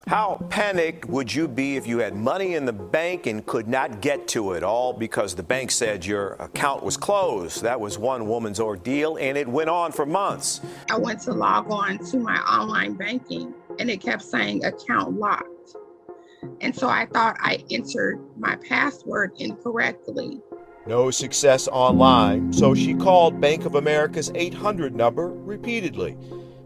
How panicked would you be if you had money in the bank and could not get to it, all because the bank said your account was closed? That was one woman's ordeal, and it went on for months. I went to log on to my online banking, and it kept saying account locked. And so I thought I entered my password incorrectly. No success online, so she called Bank of America's 800 number repeatedly,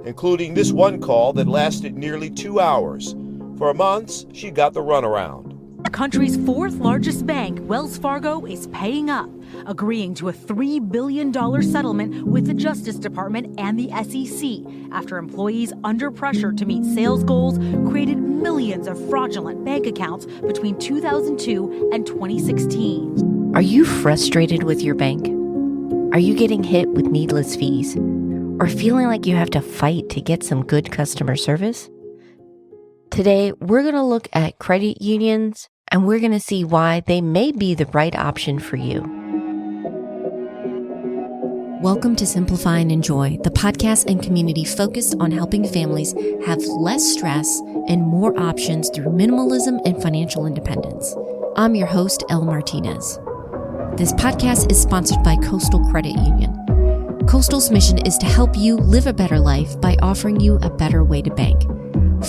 including this one call that lasted nearly 2 hours. For months, she got the runaround. The country's fourth largest bank, Wells Fargo, is paying up, agreeing to a $3 billion settlement with the Justice Department and the SEC after employees under pressure to meet sales goals created millions of fraudulent bank accounts between 2002 and 2016. Are you frustrated with your bank? Are you getting hit with needless fees? Or feeling like you have to fight to get some good customer service? Today, we're going to look at credit unions, and we're going to see why they may be the right option for you. Welcome to Simplify and Enjoy, the podcast and community focused on helping families have less stress and more options through minimalism and financial independence. I'm your host, Elle Martinez. This podcast is sponsored by Coastal Credit Union. Coastal's mission is to help you live a better life by offering you a better way to bank.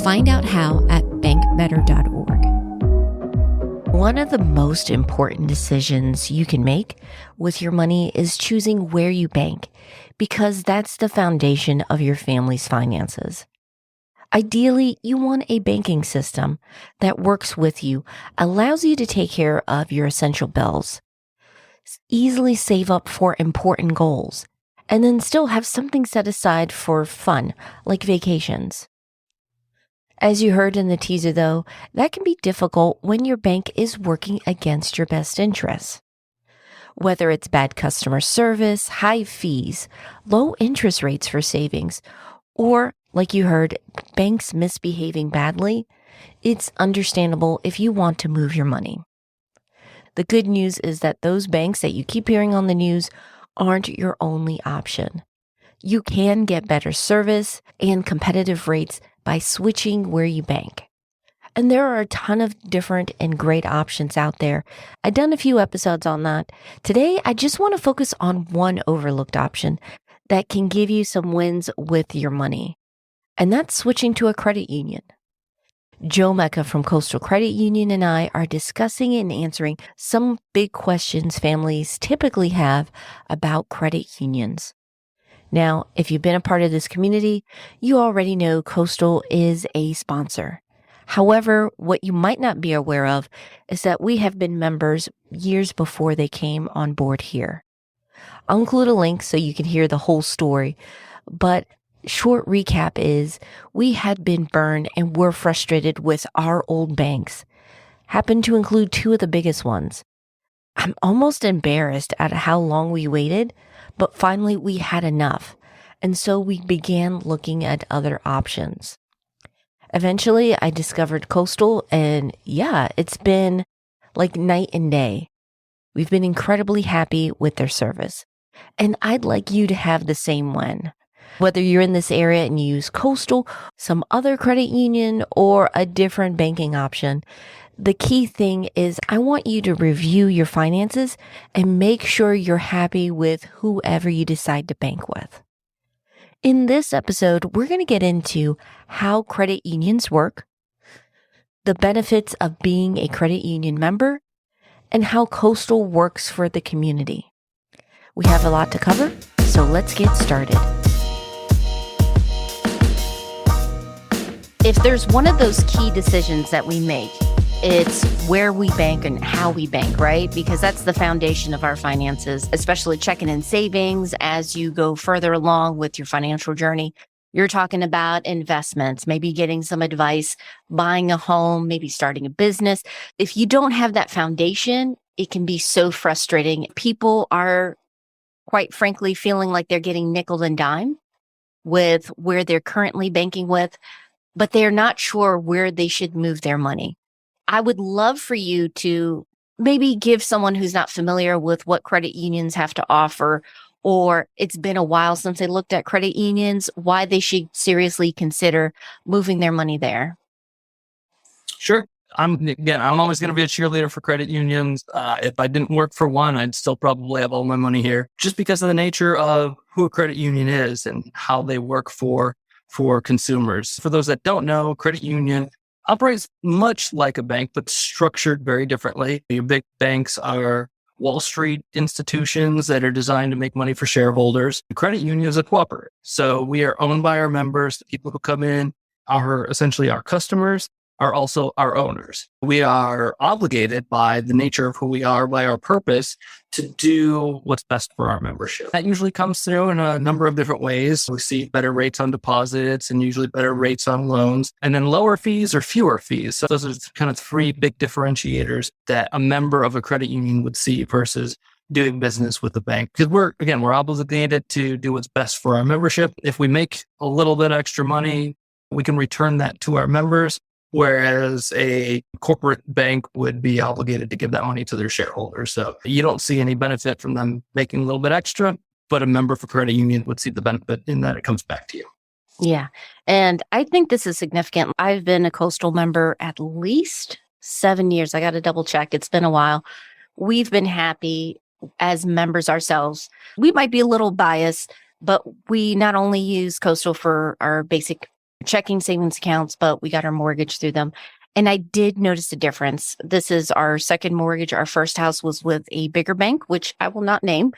Find out how at bankbetter.org. One of the most important decisions you can make with your money is choosing where you bank, because that's the foundation of your family's finances. Ideally, you want a banking system that works with you, allows you to take care of your essential bills, easily save up for important goals, and then still have something set aside for fun, like vacations. As you heard in the teaser, though, that can be difficult when your bank is working against your best interests. Whether it's bad customer service, high fees, low interest rates for savings, or, like you heard, banks misbehaving badly, it's understandable if you want to move your money. The good news is that those banks that you keep hearing on the news aren't your only option. You can get better service and competitive rates by switching where you bank. And there are a ton of different and great options out there. I've done a few episodes on that. Today, I just want to focus on one overlooked option that can give you some wins with your money. And that's switching to a credit union. Joe Mecca from Coastal Credit Union and I are discussing and answering some big questions families typically have about credit unions. Now, if you've been a part of this community, you already know Coastal is a sponsor. However, what you might not be aware of is that we have been members years before they came on board here. I'll include a link so you can hear the whole story, but short recap is we had been burned and were frustrated with our old banks. Happened to include two of the biggest ones. I'm almost embarrassed at how long we waited, but finally we had enough. And so we began looking at other options. Eventually I discovered Coastal, and yeah, it's been like night and day. We've been incredibly happy with their service. And I'd like you to have the same one. Whether you're in this area and you use Coastal, some other credit union, or a different banking option, the key thing is I want you to review your finances and make sure you're happy with whoever you decide to bank with. In this episode, we're going to get into how credit unions work, the benefits of being a credit union member, and how Coastal works for the community. We have a lot to cover, so let's get started. If there's one of those key decisions that we make, it's where we bank and how we bank, right? Because that's the foundation of our finances, especially checking and savings as you go further along with your financial journey. You're talking about investments, maybe getting some advice, buying a home, maybe starting a business. If you don't have that foundation, it can be so frustrating. People are, quite frankly, feeling like they're getting nickel and dime with where they're currently banking with, but they're not sure where they should move their money. I would love for you to maybe give someone who's not familiar with what credit unions have to offer, or it's been a while since they looked at credit unions, why they should seriously consider moving their money there. Sure. I'm always going to be a cheerleader for credit unions. If I didn't work for one, I'd still probably have all my money here, just because of the nature of who a credit union is and how they work for consumers. For those that don't know, credit union operates much like a bank, but structured very differently. Your big banks are Wall Street institutions that are designed to make money for shareholders. The credit union is a cooperative. So we are owned by our members. The people who come in are essentially our customers, are also our owners. We are obligated by the nature of who we are, by our purpose, to do what's best for our membership. That usually comes through in a number of different ways. We see better rates on deposits and usually better rates on loans, and then lower fees or fewer fees. So those are kind of three big differentiators that a member of a credit union would see versus doing business with the bank. Because we're obligated to do what's best for our membership. If we make a little bit extra money, we can return that to our members. Whereas a corporate bank would be obligated to give that money to their shareholders. So you don't see any benefit from them making a little bit extra, but a member for credit union would see the benefit in that it comes back to you. Yeah. And I think this is significant. I've been a Coastal member at least 7 years. I got to double check. It's been a while. We've been happy as members ourselves. We might be a little biased, but we not only use Coastal for our basic checking savings accounts, but we got our mortgage through them. And I did notice a difference. This is our second mortgage. Our first house was with a bigger bank, which I will not name.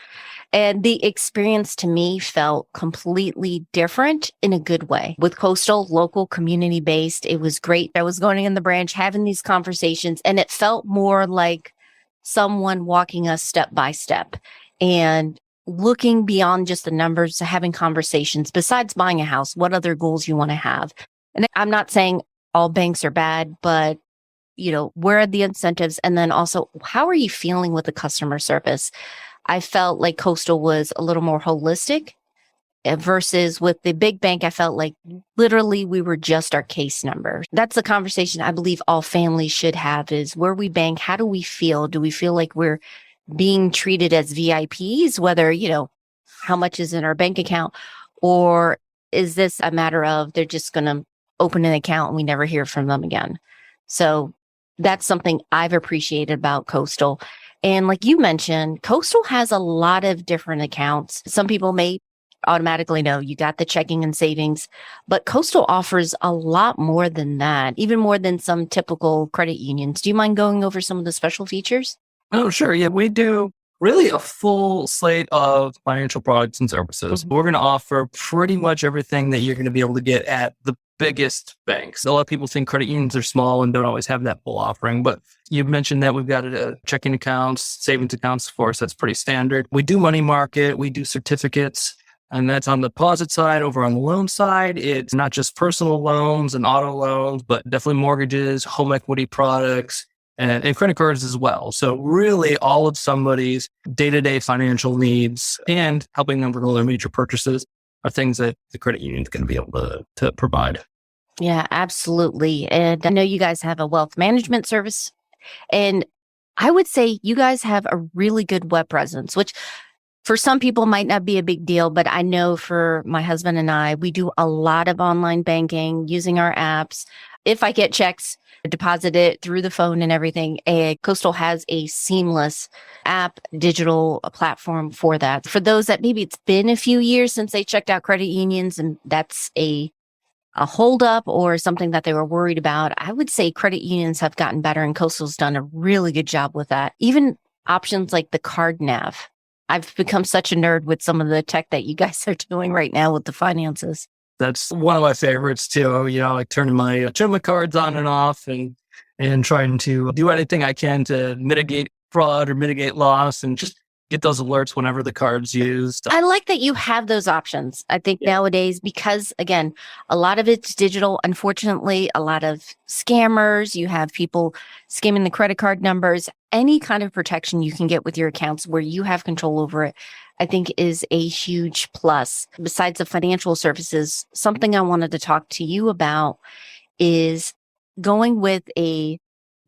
And the experience to me felt completely different in a good way. With Coastal, local, community based, it was great. I was going in the branch, having these conversations, and it felt more like someone walking us step by step and looking beyond just the numbers, having conversations. Besides buying a house, what other goals you want to have? And I'm not saying all banks are bad, but where are the incentives? And then also, how are you feeling with the customer service? I felt like Coastal was a little more holistic versus with the big bank. I felt like literally we were just our case number. That's the conversation I believe all families should have, is where we bank. How do we feel? Do we feel like we're being treated as VIPs, whether, how much is in our bank account, or is this a matter of they're just going to open an account and we never hear from them again? So that's something I've appreciated about Coastal. And like you mentioned, Coastal has a lot of different accounts. Some people may automatically know you got the checking and savings, but Coastal offers a lot more than that, even more than some typical credit unions. Do you mind going over some of the special features? Oh, sure. Yeah, we do really a full slate of financial products and services. We're going to offer pretty much everything that you're going to be able to get at the biggest banks. A lot of people think credit unions are small and don't always have that full offering, but you mentioned that we've got checking accounts, savings accounts, of course, that's pretty standard. We do money market, we do certificates, and that's on the deposit side. Over on the loan side, it's not just personal loans and auto loans, but definitely mortgages, home equity products, and credit cards as well. So really all of somebody's day-to-day financial needs and helping them with all their major purchases are things that the credit union is going to be able to provide. Yeah, absolutely. And I know you guys have a wealth management service, and I would say you guys have a really good web presence, which for some people might not be a big deal, but I know for my husband and I, we do a lot of online banking using our apps. If I get checks, deposit it through the phone and everything, Coastal has a seamless app, digital platform for that. For those that maybe it's been a few years since they checked out credit unions and that's a holdup or something that they were worried about, I would say credit unions have gotten better and Coastal's done a really good job with that. Even options like the card nav. I've become such a nerd with some of the tech that you guys are doing right now with the finances. That's one of my favorites too. Like turning my cards on and off and trying to do anything I can to mitigate fraud or mitigate loss and just get those alerts whenever the card's used. I like that you have those options. I think nowadays, because again, a lot of it's digital. Unfortunately, a lot of scammers, you have people skimming the credit card numbers. Any kind of protection you can get with your accounts where you have control over it, I think is a huge plus. Besides the financial services, something I wanted to talk to you about is going with a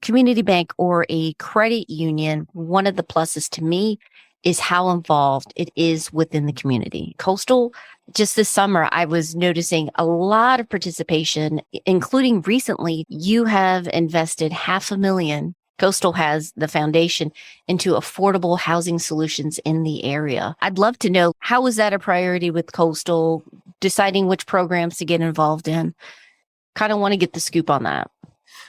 community bank or a credit union. One of the pluses to me is how involved it is within the community. Coastal, just this summer, I was noticing a lot of participation, including recently, you have invested $500,000. Coastal has the foundation into affordable housing solutions in the area. I'd love to know, how was that a priority with Coastal, deciding which programs to get involved in? Kind of want to get the scoop on that.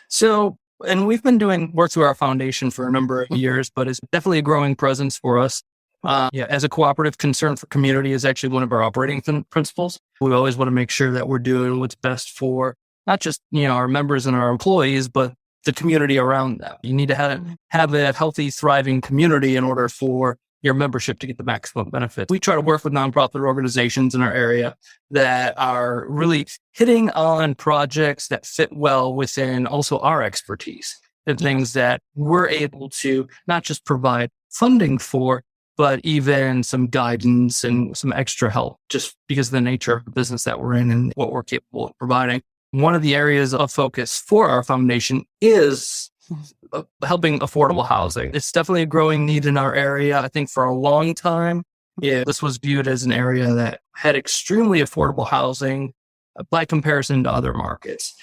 So, and we've been doing work through our foundation for a number of years, but it's definitely a growing presence for us. As a cooperative, concern for community is actually one of our operating principles. We always want to make sure that we're doing what's best for not just, our members and our employees, but the community around them. You need to have a healthy, thriving community in order for your membership to get the maximum benefit. We try to work with nonprofit organizations in our area that are really hitting on projects that fit well within also our expertise and things that we're able to not just provide funding for, but even some guidance and some extra help just because of the nature of the business that we're in and what we're capable of providing. One of the areas of focus for our foundation is helping affordable housing. It's definitely a growing need in our area. I think for a long time, this was viewed as an area that had extremely affordable housing by comparison to other markets.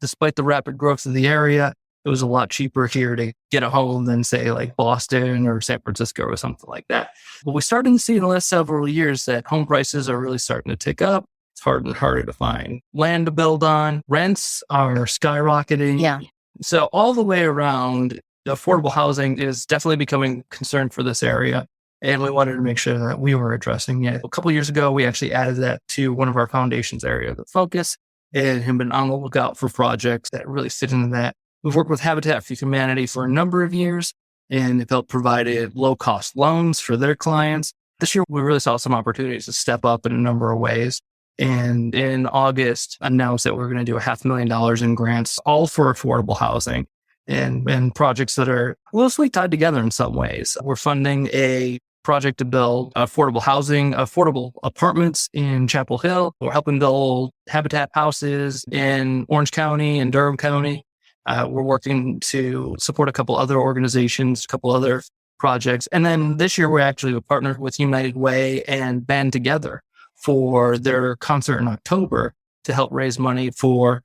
Despite the rapid growth of the area, it was a lot cheaper here to get a home than, say, like Boston or San Francisco or something like that. But we're starting to see in the last several years that home prices are really starting to tick up. It's harder and harder to find land to build on. Rents are skyrocketing. Yeah. So all the way around, affordable housing is definitely becoming a concern for this area. And we wanted to make sure that we were addressing it. A couple of years ago, we actually added that to one of our foundation's area of focus and have been on the lookout for projects that really fit into that. We've worked with Habitat for Humanity for a number of years and have helped provided low-cost loans for their clients. This year, we really saw some opportunities to step up in a number of ways. And in August, announced that we're going to do $500,000 in grants, all for affordable housing and projects that are loosely tied together in some ways. We're funding a project to build affordable housing, affordable apartments in Chapel Hill. We're helping build Habitat houses in Orange County and Durham County. We're working to support a couple other organizations, a couple other projects. And then this year, we're actually partnered with United Way and Band Together for their concert in October to help raise money for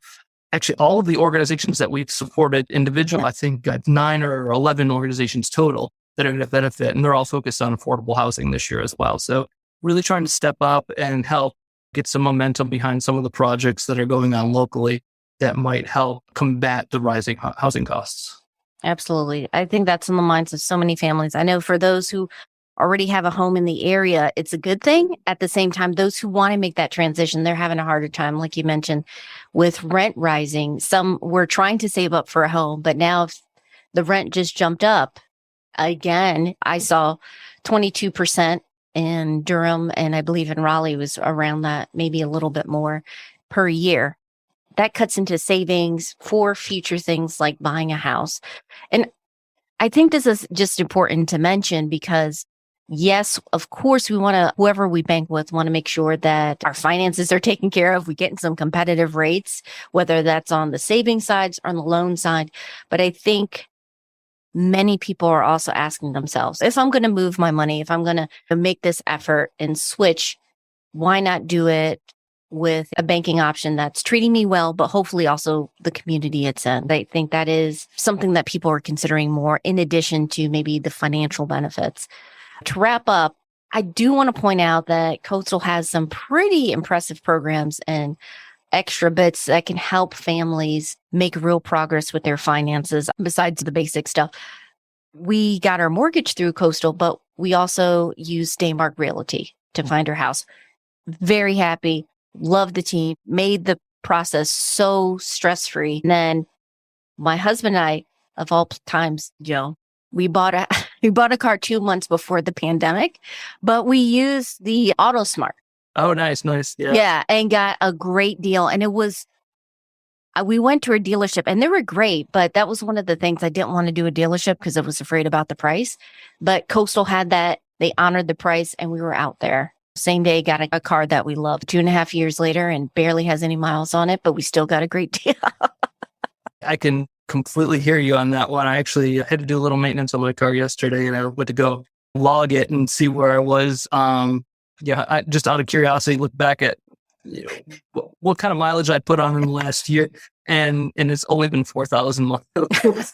actually all of the organizations that we've supported individually. I think 9 or 11 organizations total that are going to benefit, and they're all focused on affordable housing this year as well. So really trying to step up and help get some momentum behind some of the projects that are going on locally that might help combat the rising housing costs. Absolutely. I think that's in the minds of so many families. I know for those who already have a home in the area, it's a good thing. At the same time, those who want to make that transition, they're having a harder time, like you mentioned, with rent rising. Some were trying to save up for a home, but now if the rent just jumped up again. I saw 22% in Durham, and I believe in Raleigh was around that, maybe a little bit more per year. That cuts into savings for future things like buying a house. And I think this is just important to mention because yes, of course, we want to, whoever we bank with, want to make sure that our finances are taken care of. We get some competitive rates, whether that's on the saving side or on the loan side. But I think many people are also asking themselves, if I'm going to move my money, if I'm going to make this effort and switch, why not do it with a banking option that's treating me well, but hopefully also the community it's in? I think that is something that people are considering more in addition to maybe the financial benefits. To wrap up, I do want to point out that Coastal has some pretty impressive programs and extra bits that can help families make real progress with their finances besides the basic stuff. We got our mortgage through Coastal, but we also use Daymark Realty to find our house. Very happy. Love the team. Made the process so stress-free. And then my husband and I, of all times, Joe, we bought a car 2 months before the pandemic, but we used the AutoSmart. Oh, nice. Yeah, and got a great deal. And it was, we went to a dealership and they were great, but that was one of the things I didn't want to do a dealership because I was afraid about the price. But Coastal had that. They honored the price and we were out there. Same day, got a car that we love 2.5 years later and barely has any miles on it, but we still got a great deal. I can completely hear you on that one. I actually had to do a little maintenance on my car yesterday and I went to go log it and see where I was. I just out of curiosity, look back at what kind of mileage I put on in the last year, and it's only been 4,000 miles.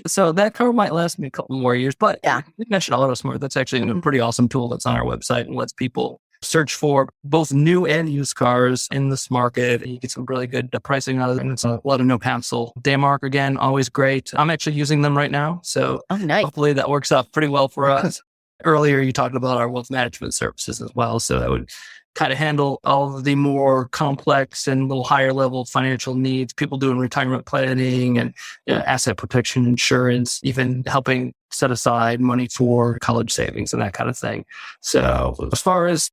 So that car might last me a couple more years. But Yeah. you mentioned AutoSmart. That's actually a pretty awesome tool that's on our website and lets people search for both new and used cars in this market. You get some really good pricing out of it, and it's a lot of no hassle. Daymark, again, always great. I'm actually using them right now, so Oh, nice. hopefully that works out pretty well for us. Earlier, you talked about our wealth management services as well, so that would kind of handle all of the more complex and little higher level financial needs, people doing retirement planning and asset protection insurance, even helping set aside money for college savings and that kind of thing. So as far as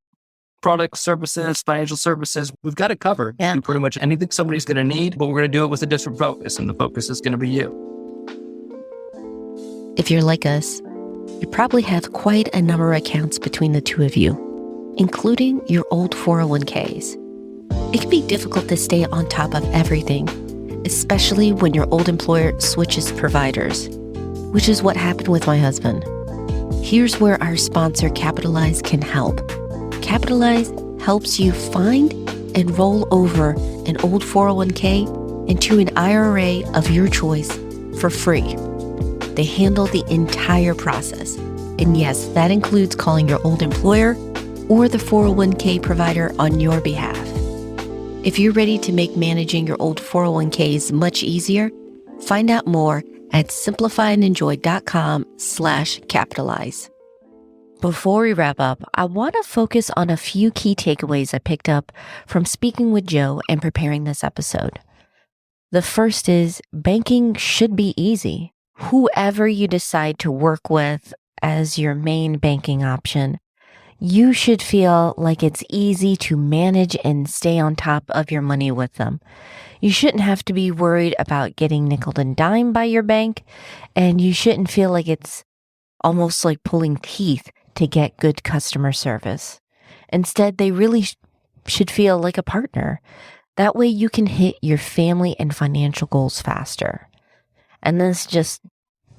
product services, financial services, we've got it covered. Yeah. And pretty much anything somebody's going to need, but we're going to do it with a different focus, and the focus is going to be you. If you're like us, you probably have quite a number of accounts between the two of you, including your old 401ks. It can be difficult to stay on top of everything, especially when your old employer switches providers, which is what happened with my husband. Here's where our sponsor, Capitalize, can help. Capitalize helps you find and roll over an old 401k into an IRA of your choice for free. They handle the entire process. And yes, that includes calling your old employer or the 401k provider on your behalf. If you're ready to make managing your old 401ks much easier, find out more at simplifyandenjoy.com/capitalize. Before we wrap up, I want to focus on a few key takeaways I picked up from speaking with Joe and preparing this episode. The first is banking should be easy. Whoever you decide to work with as your main banking option, you should feel like it's easy to manage and stay on top of your money with them. You shouldn't have to be worried about getting nickeled and dimed by your bank, and you shouldn't feel like it's almost like pulling teeth to get good customer service. Instead, they really should feel like a partner. That way you can hit your family and financial goals faster. And this just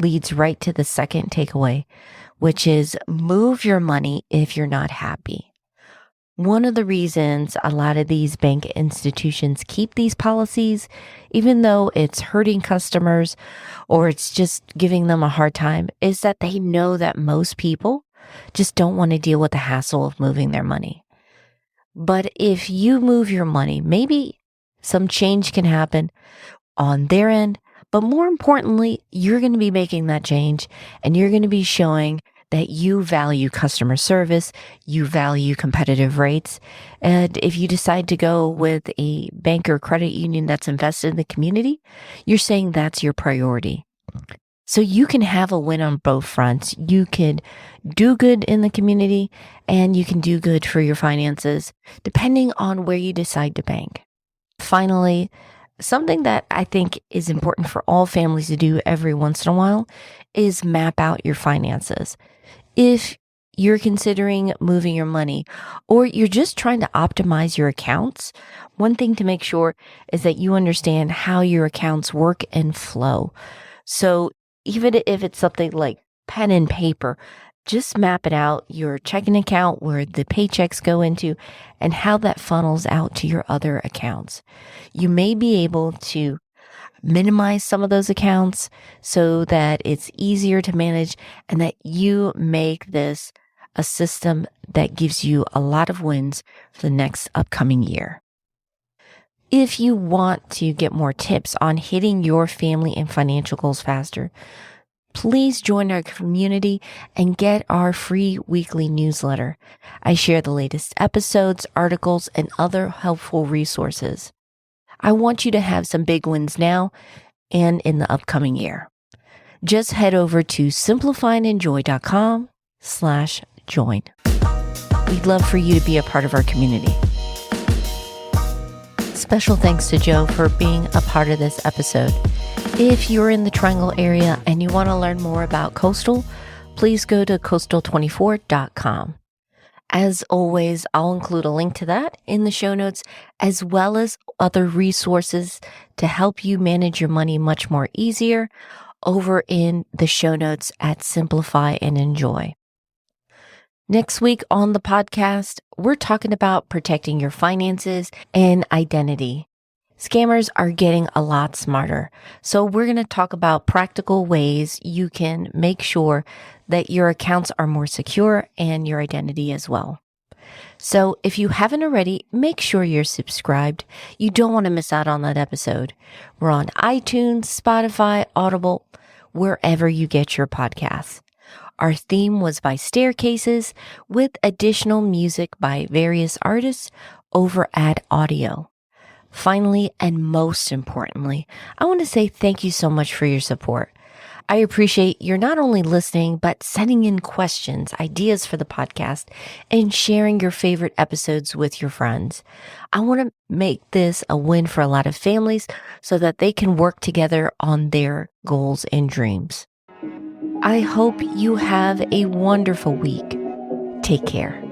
leads right to the second takeaway, which is move your money if you're not happy. One of the reasons a lot of these bank institutions keep these policies, even though it's hurting customers or it's just giving them a hard time, is that they know that most people just don't want to deal with the hassle of moving their money. But if you move your money, maybe some change can happen on their end. But more importantly, you're going to be making that change, and you're going to be showing that you value customer service, you value competitive rates. And if you decide to go with a bank or credit union that's invested in the community, you're saying that's your priority. So you can have a win on both fronts. You can do good in the community, and you can do good for your finances, depending on where you decide to bank. Finally, something that I think is important for all families to do every once in a while is map out your finances. If you're considering moving your money or you're just trying to optimize your accounts, one thing to make sure is that you understand how your accounts work and flow. So even if it's something like pen and paper, just map it out, your checking account, where the paychecks go into, and how that funnels out to your other accounts. You may be able to minimize some of those accounts so that it's easier to manage and that you make this a system that gives you a lot of wins for the next upcoming year. If you want to get more tips on hitting your family and financial goals faster, please join our community and get our free weekly newsletter. I share the latest episodes, articles, and other helpful resources. I want you to have some big wins now and in the upcoming year. Just head over to simplifyandenjoy.com/join. We'd love for you to be a part of our community. Special thanks to Joe for being a part of this episode. If you're in the Triangle area and you want to learn more about Coastal, please go to coastal24.com. As always, I'll include a link to that in the show notes, as well as other resources to help you manage your money much more easier over in the show notes at Simplify and Enjoy. Next week on the podcast, we're talking about protecting your finances and identity. Scammers are getting a lot smarter. So we're going to talk about practical ways you can make sure that your accounts are more secure and your identity as well. So if you haven't already, make sure you're subscribed. You don't want to miss out on that episode. We're on iTunes, Spotify, Audible, wherever you get your podcasts. Our theme was by Staircases with additional music by various artists over at Audio. Finally, and most importantly, I want to say thank you so much for your support. I appreciate you're not only listening, but sending in questions, ideas for the podcast, and sharing your favorite episodes with your friends. I want to make this a win for a lot of families so that they can work together on their goals and dreams. I hope you have a wonderful week. Take care.